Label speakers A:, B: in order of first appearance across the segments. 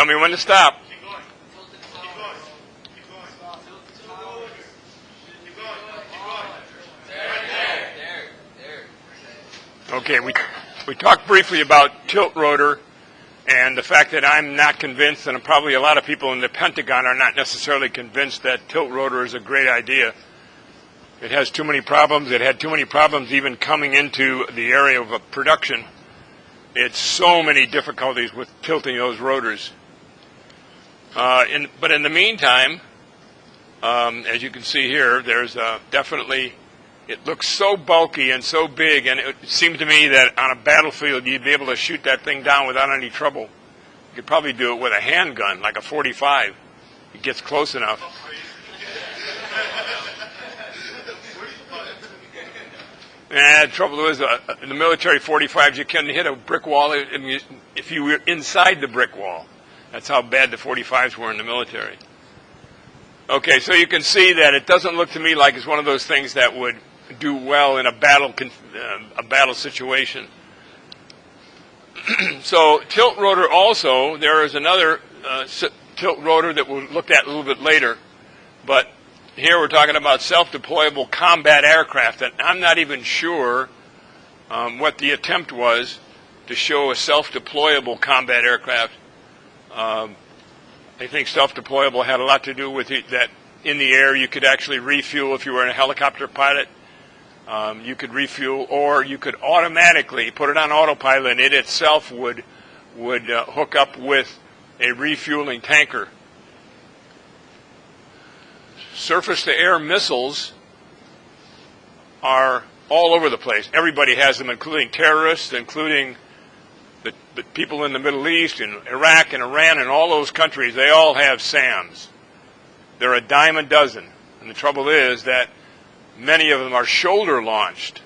A: Tell me when to stop.
B: Keep going. Keep going. Keep going. Keep going. Keep going.
A: Okay, we talked briefly about tilt rotor and the fact that I'm not convinced, and probably a lot of people in the Pentagon are not necessarily convinced that tilt rotor is a great idea. It has too many problems. It had too many problems even coming into the area of production. It's so many difficulties with tilting those rotors. But in the meantime, as you can see here, there's definitely, it looks so bulky and so big, and it seems to me that on a battlefield you'd be able to shoot that thing down without any trouble. You could probably do it with a handgun, like a .45. It gets close enough. The trouble is, in the military .45s, you can hit a brick wall if you were inside the brick wall. That's how bad the .45s were in the military. Okay, so you can see that it doesn't look to me like it's one of those things that would do well in a battle situation. So tilt rotor also, there is another tilt rotor that we'll look at a little bit later, but here we're talking about self-deployable combat aircraft, and I'm not even sure what the attempt was to show a self-deployable combat aircraft. I think self-deployable had a lot to do with that in the air you could actually refuel if you were a helicopter pilot. You could refuel, or you could automatically put it on autopilot, and it itself would hook up with a refueling tanker. Surface-to-air missiles are all over the place. Everybody has them, including terrorists, including the people in the Middle East and Iraq and Iran and all those countries. They all have SAMs. They're a dime a dozen. And the trouble is that many of them are shoulder-launched.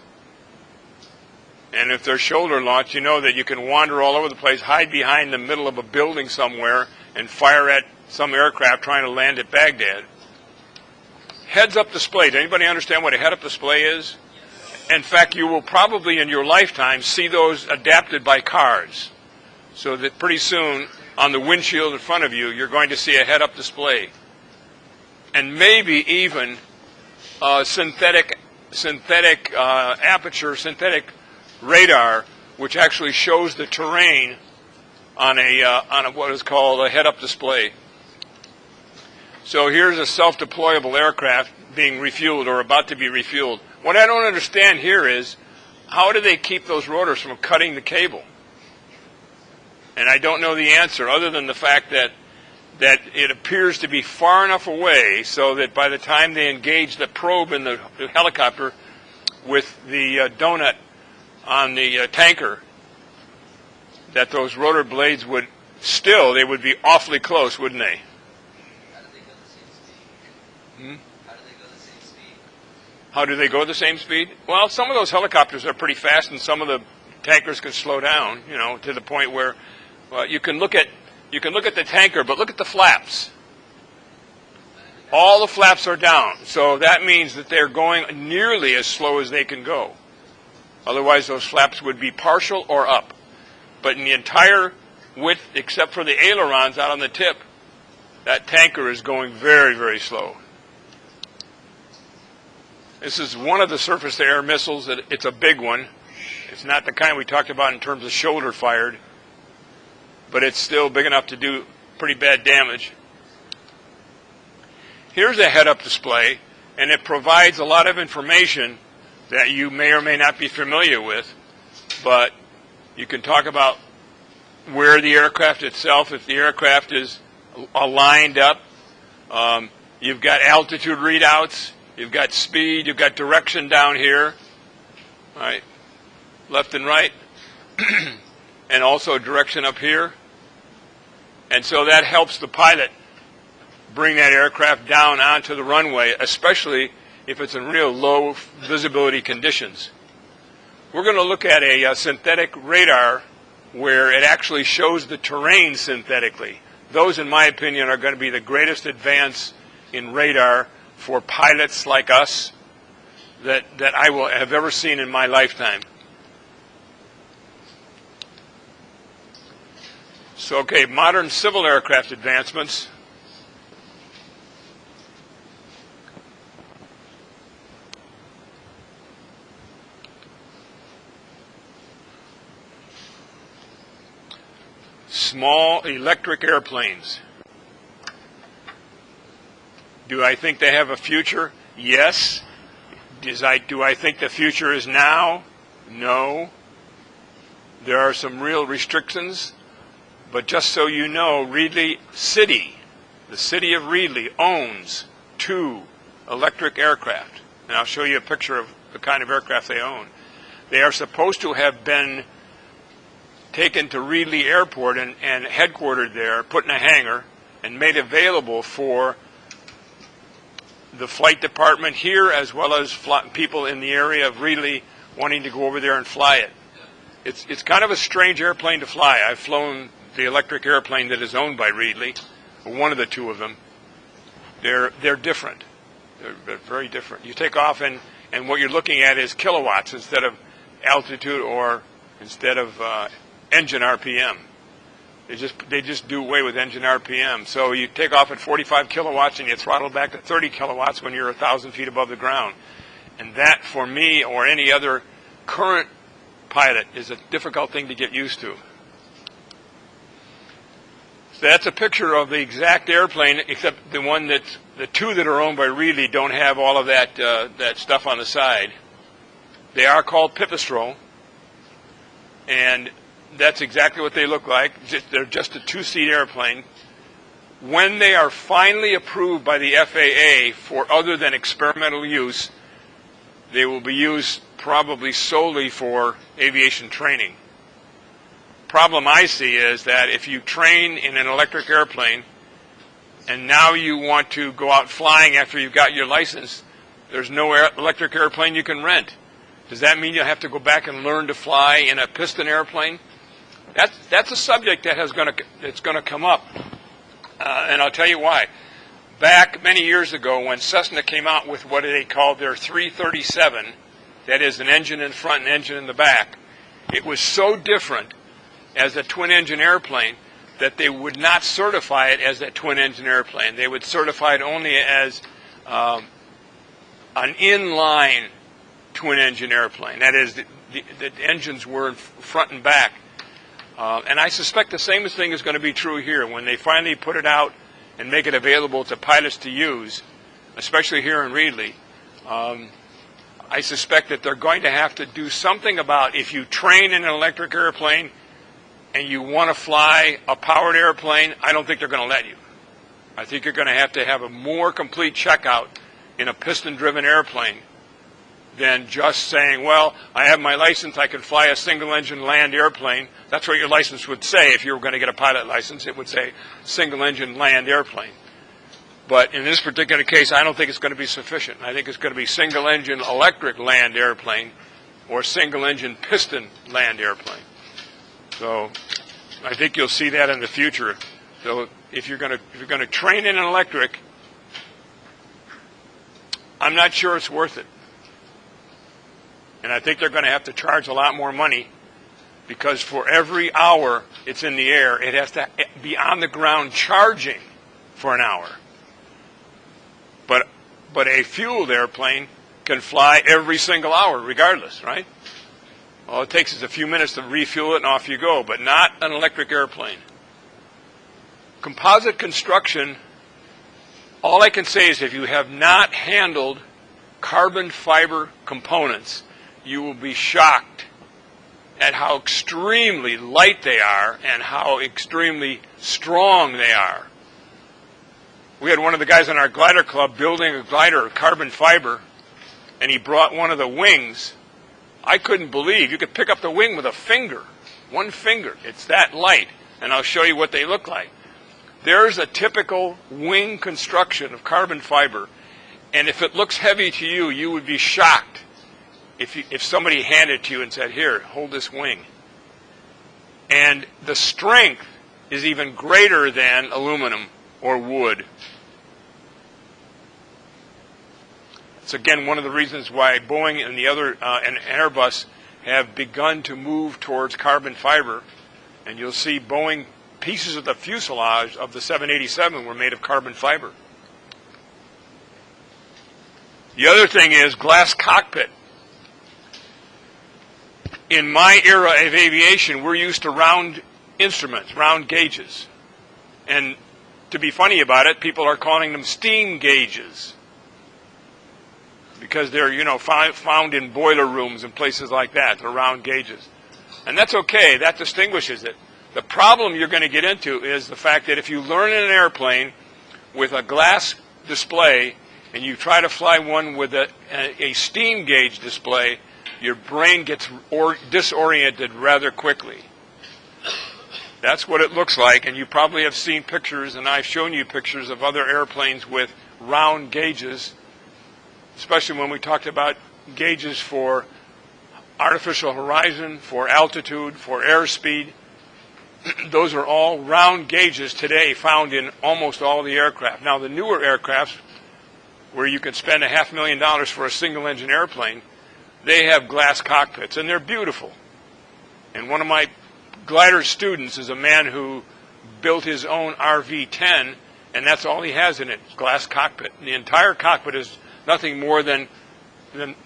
A: And if they're shoulder-launched, you know that you can wander all over the place, hide behind the middle of a building somewhere, and fire at some aircraft trying to land at Baghdad. Heads-up display. Does anybody understand what a head-up display is? In fact, you will probably in your lifetime see those adapted by cars. So that pretty soon, on the windshield in front of you, you're going to see a head-up display. And maybe even synthetic aperture, synthetic radar, which actually shows the terrain on a what is called a head-up display. So here's a self-deployable aircraft being refueled or about to be refueled. What I don't understand here is, how do they keep those rotors from cutting the cable? And I don't know the answer, other than the fact that it appears to be far enough away so that by the time they engage the probe in the helicopter with the donut on the tanker, that those rotor blades would they would be awfully close, wouldn't they? How do they go the same speed? Well, some of those helicopters are pretty fast, and some of the tankers can slow down, to the point where you can look at the tanker, but look at the flaps. All the flaps are down, so that means that they're going nearly as slow as they can go. Otherwise, those flaps would be partial or up. But in the entire width, except for the ailerons out on the tip, that tanker is going very, very slow. This is one of the surface-to-air missiles. It's a big one. It's not the kind we talked about in terms of shoulder-fired, but it's still big enough to do pretty bad damage. Here's a head-up display, and it provides a lot of information that you may or may not be familiar with, but you can talk about where the aircraft itself, if the aircraft is lined up. You've got altitude readouts. You've got speed, you've got direction down here, right, left and right, and also direction up here. And so that helps the pilot bring that aircraft down onto the runway, especially if it's in real low visibility conditions. We're going to look at a synthetic radar where it actually shows the terrain synthetically. Those, in my opinion, are going to be the greatest advance in radar for pilots like us that I will have ever seen in my lifetime. So, okay, modern civil aircraft advancements. Small electric airplanes. Do I think they have a future? Yes. Do I think the future is now? No. There are some real restrictions, but just so you know, Reedley City, the city of Reedley, owns 2 electric aircraft. And I'll show you a picture of the kind of aircraft they own. They are supposed to have been taken to Reedley Airport and headquartered there, put in a hangar, and made available for the flight department here, as well as people in the area of Reedley wanting to go over there and fly it. It's kind of a strange airplane to fly. I've flown the electric airplane that is owned by Reedley, one of the 2 of them. They're different. They're very different. You take off and what you're looking at is kilowatts instead of altitude or instead of engine RPM. They just do away with engine RPM. So you take off at 45 kilowatts and you throttle back to 30 kilowatts when you're 1,000 feet above the ground. And that, for me or any other current pilot, is a difficult thing to get used to. So that's a picture of the exact airplane, except the 2 that are owned by Reedley don't have all of that stuff on the side. They are called Pipistrel, and that's exactly what they look like. They're just a 2-seat airplane. When they are finally approved by the FAA for other than experimental use, they will be used probably solely for aviation training. Problem I see is that if you train in an electric airplane and now you want to go out flying after you've got your license, there's no electric airplane you can rent. Does that mean you'll have to go back and learn to fly in a piston airplane? That's a subject that's going to come up, and I'll tell you why. Back many years ago, when Cessna came out with what they called their 337, that is an engine in front and engine in the back, it was so different as a twin-engine airplane that they would not certify it as a twin-engine airplane. They would certify it only as an inline twin-engine airplane. That is, the engines were in front and back. And I suspect the same thing is going to be true here. When they finally put it out and make it available to pilots to use, especially here in Reedley, I suspect that they're going to have to do something about, if you train in an electric airplane and you want to fly a powered airplane, I don't think they're going to let you. I think you're going to have a more complete checkout in a piston-driven airplane than just saying, well, I have my license, I can fly a single-engine land airplane. That's what your license would say if you were going to get a pilot license. It would say single-engine land airplane. But in this particular case, I don't think it's going to be sufficient. I think it's going to be single-engine electric land airplane or single-engine piston land airplane. So I think you'll see that in the future. So if you're going to train in an electric, I'm not sure it's worth it. And I think they're going to have to charge a lot more money, because for every hour it's in the air, it has to be on the ground charging for an hour. But a fueled airplane can fly every single hour regardless, right? All it takes is a few minutes to refuel it and off you go, but not an electric airplane. Composite construction, all I can say is if you have not handled carbon fiber components, you will be shocked at how extremely light they are and how extremely strong they are. We had one of the guys in our glider club building a glider of carbon fiber, and he brought one of the wings. I couldn't believe you could pick up the wing with a finger, one finger. It's that light, and I'll show you what they look like. There's a typical wing construction of carbon fiber, and if it looks heavy to you, you would be shocked if somebody handed it to you and said, here, hold this wing. And the strength is even greater than aluminum or wood. It's again one of the reasons why Boeing and the other and Airbus have begun to move towards carbon fiber, and you'll see Boeing pieces of the fuselage of the 787 were made of carbon fiber. The other thing is glass cockpit. In my era of aviation, we're used to round instruments, round gauges. And to be funny about it, people are calling them steam gauges because they're, found in boiler rooms and places like that. They're round gauges. And that's okay. That distinguishes it. The problem you're going to get into is the fact that if you learn in an airplane with a glass display and you try to fly one with a steam gauge display, your brain gets disoriented rather quickly. That's what it looks like, and you probably have seen pictures, and I've shown you pictures of other airplanes with round gauges, especially when we talked about gauges for artificial horizon, for altitude, for airspeed. Those are all round gauges today found in almost all the aircraft. Now, the newer aircraft, where you can spend $500,000 for a single-engine airplane, they have glass cockpits, and they're beautiful. And one of my glider students is a man who built his own RV-10, and that's all he has in it, glass cockpit. And the entire cockpit is nothing more than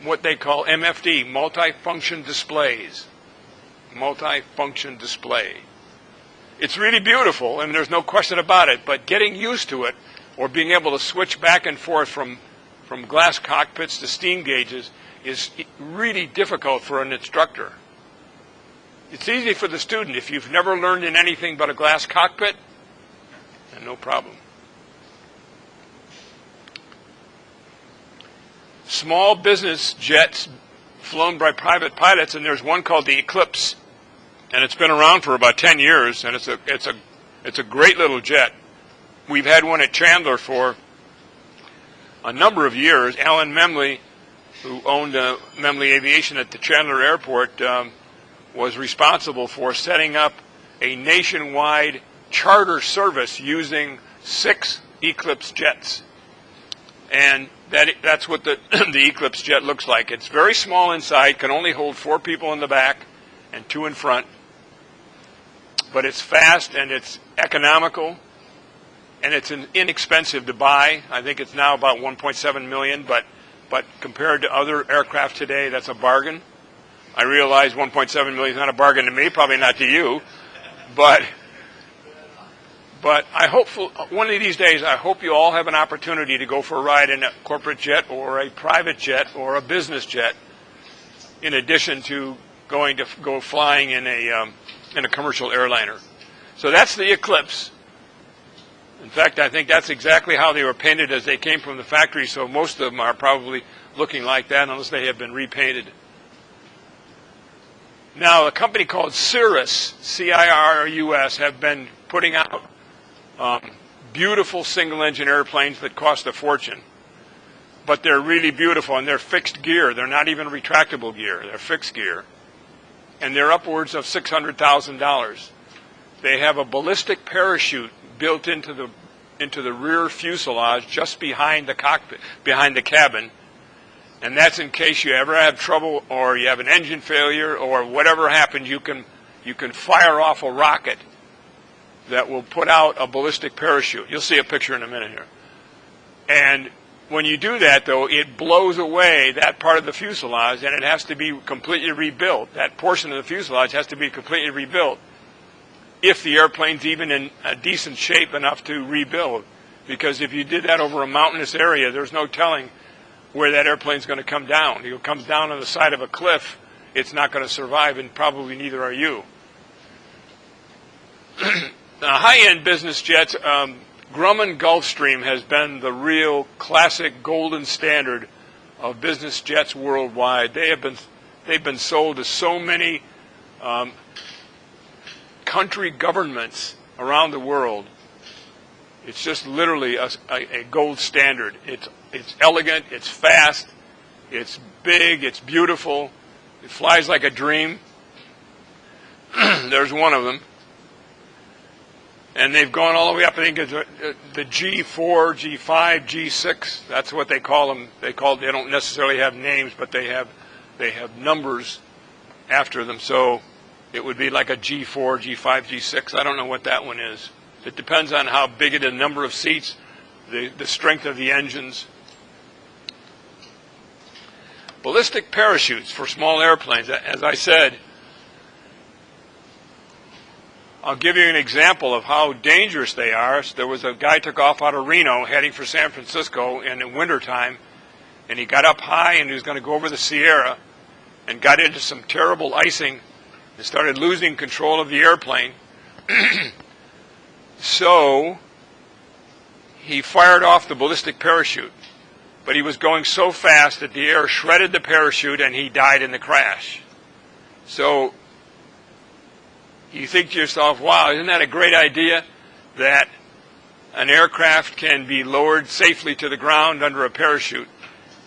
A: what they call MFD, multifunction displays. Multifunction display. It's really beautiful, and there's no question about it, but getting used to it, or being able to switch back and forth from glass cockpits to steam gauges, is really difficult for an instructor. It's easy for the student. If you've never learned in anything but a glass cockpit, then no problem. Small business jets flown by private pilots, and there's one called the Eclipse, and it's been around for about 10 years, and it's a great little jet. We've had one at Chandler for a number of years. Alan Memley, who owned Memley Aviation at the Chandler Airport, was responsible for setting up a nationwide charter service using 6 Eclipse jets. And that's what the Eclipse jet looks like. It's very small inside, can only hold 4 people in the back and 2 in front. But it's fast and it's economical and it's inexpensive to buy. I think it's now about $1.7 million, but compared to other aircraft today, that's a bargain. I realize $1.7 million is not a bargain to me, probably not to you, but I hope one of these days, I hope you all have an opportunity to go for a ride in a corporate jet or a private jet or a business jet, in addition to go flying in a commercial airliner. So that's the Eclipse. In fact, I think that's exactly how they were painted as they came from the factory, so most of them are probably looking like that unless they have been repainted. Now, a company called Cirrus, C-I-R-U-S, have been putting out beautiful single-engine airplanes that cost a fortune. But they're really beautiful, and they're fixed gear. They're not even retractable gear. They're fixed gear. And they're upwards of $600,000. They have a ballistic parachute built into the rear fuselage just behind the cockpit, behind the cabin. And that's in case you ever have trouble or you have an engine failure or whatever happens, you can fire off a rocket that will put out a ballistic parachute. You'll see a picture in a minute here. And when you do that, though, it blows away that part of the fuselage, and it has to be completely rebuilt. That portion of the fuselage has to be completely rebuilt if the airplane's even in a decent shape enough to rebuild. Because if you did that over a mountainous area, there's no telling where that airplane's going to come down. If it comes down on the side of a cliff, it's not going to survive, and probably neither are you. Now, high-end business jets, Grumman Gulfstream has been the real classic golden standard of business jets worldwide. They've been sold to so many country governments around the world. It's just literally a gold standard. It's elegant, it's fast, it's big, it's beautiful, it flies like a dream. There's one of them. And they've gone all the way up, I think, it's the G4, G5, G6. That's what they call them. They don't necessarily have names, but they have numbers after them. So it would be like a G4, G5, G6. I don't know what that one is. It depends on how big it is, the number of seats, the strength of the engines. Ballistic parachutes for small airplanes, as I said, I'll give you an example of how dangerous they are. There was a guy took off out of Reno heading for San Francisco in the wintertime, and he got up high and he was going to go over the Sierra and got into some terrible icing and started losing control of the airplane. So he fired off the ballistic parachute, but he was going so fast that the air shredded the parachute and he died in the crash. So you think to yourself, wow, isn't that a great idea that an aircraft can be lowered safely to the ground under a parachute?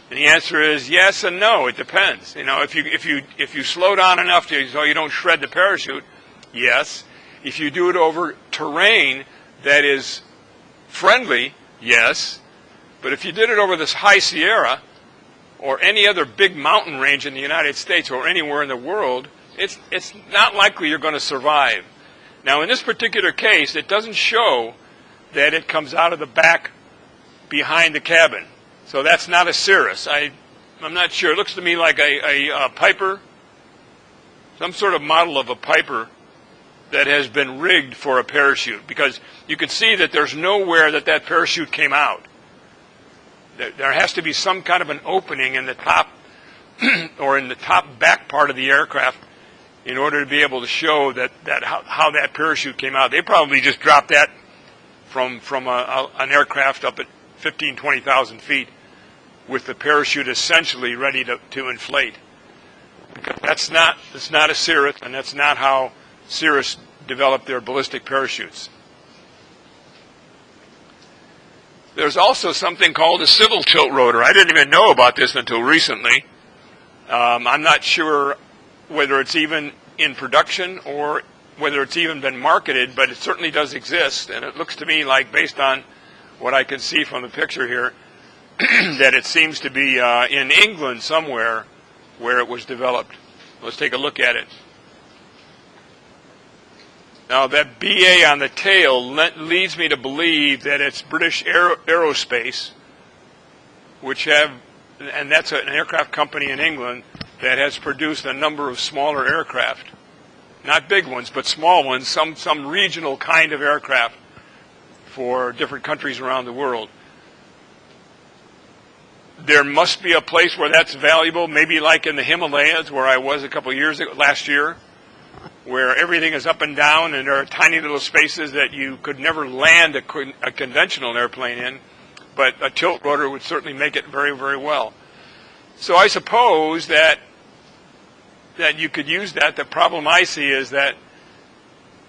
A: And the answer is yes and no. It depends. You know, if you slow down enough so you don't shred the parachute, yes. If you do it over terrain that is friendly, yes. But if you did it over this high Sierra or any other big mountain range in the United States or anywhere in the world, it's not likely you're going to survive. Now, in this particular case, it doesn't show that it comes out of the back behind the cabin. So that's not a Cirrus. I'm not sure. It looks to me like a Piper, some sort of model of a Piper that has been rigged for a parachute, because you can see that there's nowhere that parachute came out. There has to be some kind of an opening in the top or in the top back part of the aircraft in order to be able to show how that parachute came out. They probably just dropped that from an aircraft up at 15,000, 20,000 feet with the parachute essentially ready to inflate. Because that's not a Cirrus, and that's not how Cirrus developed their ballistic parachutes. There's also something called a civil tilt rotor. I didn't even know about this until recently. I'm not sure whether it's even in production or whether it's even been marketed, but it certainly does exist, and it looks to me like, based on what I can see from the picture here, that it seems to be in England somewhere where it was developed. Let's take a look at it. Now, that BA on the tail leads me to believe that it's British Aerospace, and that's an aircraft company in England that has produced a number of smaller aircraft. Not big ones, but small ones, some regional kind of aircraft for different countries around the world. There must be a place where that's valuable, maybe like in the Himalayas, where I was a couple of years ago, last year, where everything is up and down and there are tiny little spaces that you could never land a conventional airplane in, but a tilt rotor would certainly make it very, very well. So I suppose that you could use that. The problem I see is that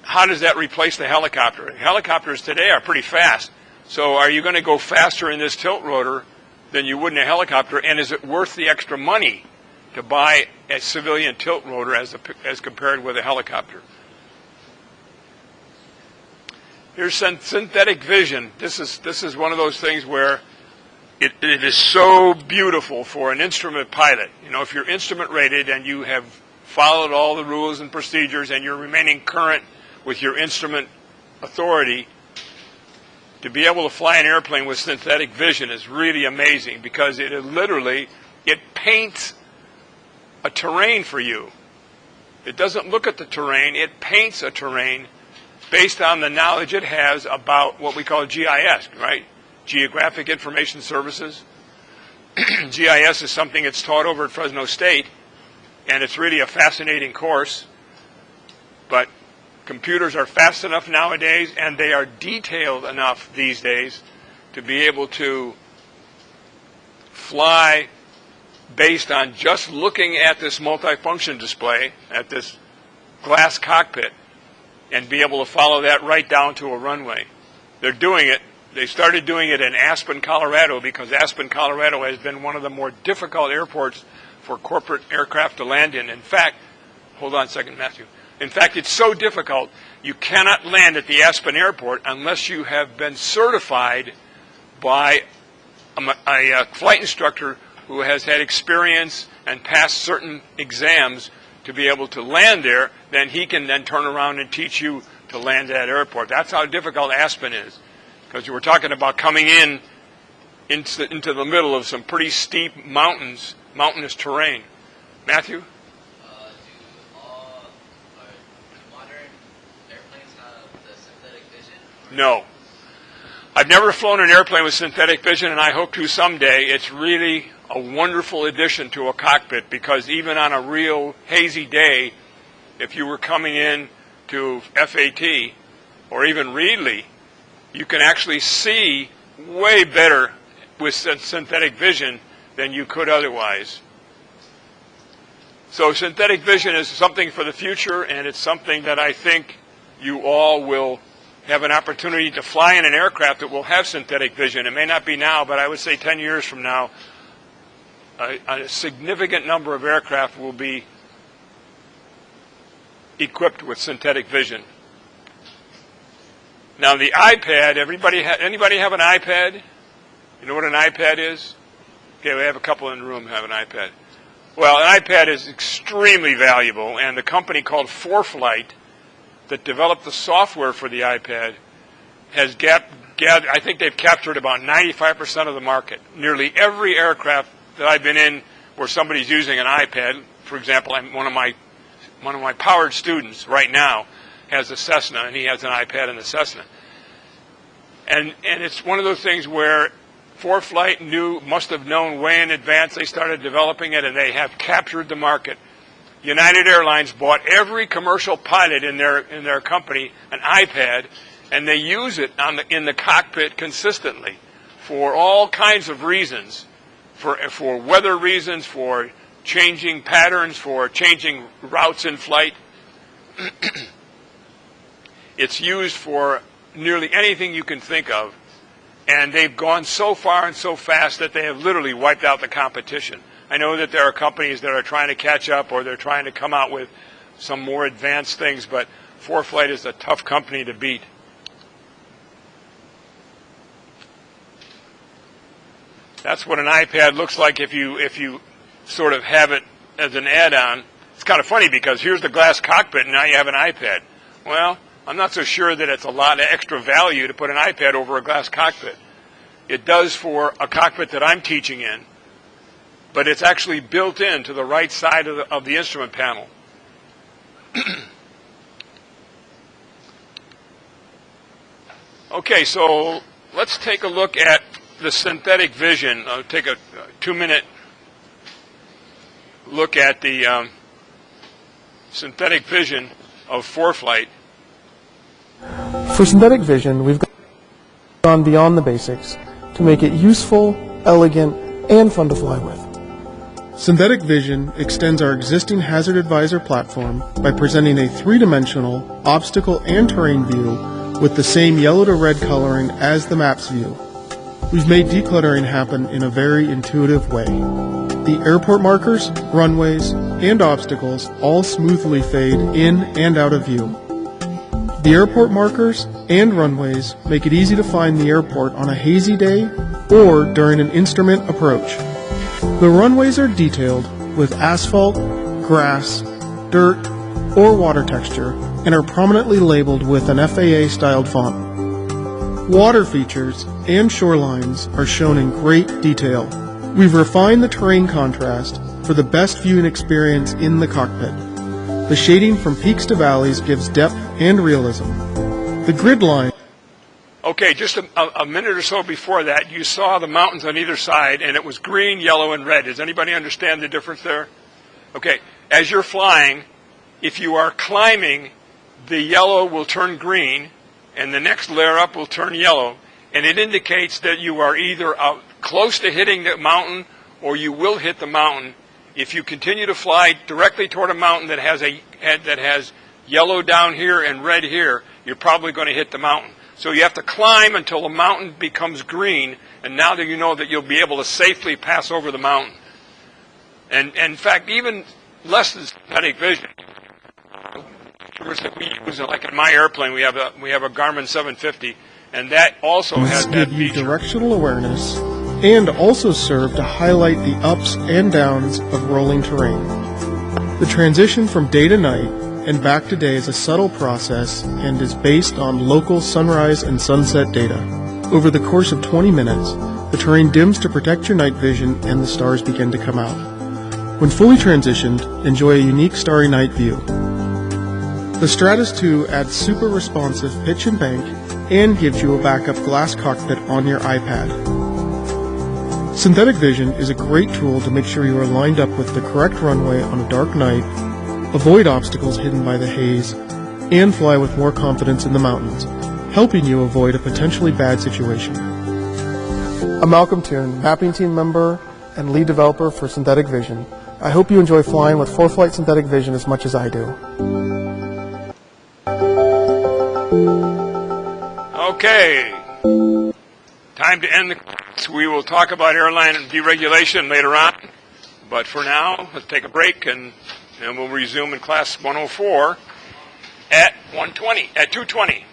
A: how does that replace the helicopter? Helicopters today are pretty fast. So are you going to go faster in this tilt rotor than you would in a helicopter? And is it worth the extra money to buy a civilian tilt rotor as compared with a helicopter? Here's synthetic vision. This is one of those things where it is so beautiful for an instrument pilot. You know, if you're instrument rated and you have followed all the rules and procedures and you're remaining current with your instrument authority, to be able to fly an airplane with synthetic vision is really amazing, because it paints a terrain for you. It doesn't look at the terrain, it paints a terrain based on the knowledge it has about what we call GIS, right? Geographic Information Services. GIS is something that's taught over at Fresno State, and it's really a fascinating course. But computers are fast enough nowadays, and they are detailed enough these days to be able to fly based on just looking at this multifunction display, at this glass cockpit, and be able to follow that right down to a runway. They're doing it. They started doing it in Aspen, Colorado, because Aspen, Colorado has been one of the more difficult airports for corporate aircraft to land in. In fact, hold on a second, Matthew. In fact, it's so difficult, you cannot land at the Aspen airport unless you have been certified by a flight instructor who has had experience and passed certain exams to be able to land there, then he can then turn around and teach you to land at that airport. That's how difficult Aspen is, because we're talking about coming into the middle of some pretty steep mountainous terrain. Matthew?
C: Do modern airplanes have the synthetic vision?
A: No. I've never flown an airplane with synthetic vision, and I hope to someday. It's really a wonderful addition to a cockpit, because even on a real hazy day, if you were coming in to FAT or even Reedley, you can actually see way better with synthetic vision than you could otherwise. So synthetic vision is something for the future, and it's something that I think you all will have an opportunity to fly in an aircraft that will have synthetic vision. It may not be now, but I would say 10 years from now, a significant number of aircraft will be equipped with synthetic vision. Now the iPad, anybody have an iPad? You know what an iPad is? Okay, we have a couple in the room who have an iPad. Well, an iPad is extremely valuable, and the company called ForeFlight that developed the software for the iPad has I think they've captured about 95% of the market. Nearly every aircraft that I've been in where somebody's using an iPad, for example, one of my powered students right now has a Cessna, and he has an iPad in the Cessna. And it's one of those things where ForeFlight must have known way in advance. They started developing it, and they have captured the market. United Airlines bought every commercial pilot in their company an iPad, and they use it in the cockpit consistently for all kinds of reasons, for weather reasons, for changing patterns, for changing routes in flight. It's used for nearly anything you can think of, and they've gone so far and so fast that they have literally wiped out the competition. I know that there are companies that are trying to catch up, or they're trying to come out with some more advanced things, but ForeFlight is a tough company to beat. That's what an iPad looks like if you sort of have it as an add-on. It's kind of funny because here's the glass cockpit, and now you have an iPad. Well, I'm not so sure that it's a lot of extra value to put an iPad over a glass cockpit. It does for a cockpit that I'm teaching in, but it's actually built into the right side of the instrument panel. Okay, so let's take a look at the synthetic vision. I'll take a 2-minute look at the synthetic vision of ForeFlight.
D: For synthetic vision, we've gone beyond the basics to make it useful, elegant, and fun to fly with. Synthetic vision extends our existing Hazard Advisor platform by presenting a three-dimensional obstacle and terrain view with the same yellow to red coloring as the maps view. We've made decluttering happen in a very intuitive way. The airport markers, runways, and obstacles all smoothly fade in and out of view. The airport markers and runways make it easy to find the airport on a hazy day or during an instrument approach. The runways are detailed with asphalt, grass, dirt, or water texture and are prominently labeled with an FAA-styled font. Water features and shorelines are shown in great detail. We've refined the terrain contrast for the best viewing experience in the cockpit. The shading from peaks to valleys gives depth and realism. The grid line.
A: Okay, just a minute or so before that, you saw the mountains on either side, and it was green, yellow, and red. Does anybody understand the difference there? Okay, as you're flying, if you are climbing, the yellow will turn green, and the next layer up will turn yellow, and it indicates that you are either close to hitting the mountain or you will hit the mountain. If you continue to fly directly toward a mountain that has yellow down here and red here, you're probably going to hit the mountain. So you have to climb until the mountain becomes green, and now that you know that you'll be able to safely pass over the mountain. And in fact, even less than synthetic vision, that we use, like in my airplane, we have a Garmin 750, and that also has that
D: give you
A: feature.
D: Directional awareness and also serve to highlight the ups and downs of rolling terrain. The transition from day to night and back to day is a subtle process and is based on local sunrise and sunset data. Over the course of 20 minutes, the terrain dims to protect your night vision and the stars begin to come out. When fully transitioned, enjoy a unique starry night view. The Stratus 2 adds super responsive pitch and bank and gives you a backup glass cockpit on your iPad. Synthetic Vision is a great tool to make sure you are lined up with the correct runway on a dark night, avoid obstacles hidden by the haze, and fly with more confidence in the mountains, helping you avoid a potentially bad situation. I'm Malcolm Toon, mapping team member and lead developer for Synthetic Vision. I hope you enjoy flying with ForeFlight Synthetic Vision as much as I do.
A: Okay, time to end the class. We will talk about airline deregulation later on, but for now, let's take a break and we'll resume in class 104 at 2:20.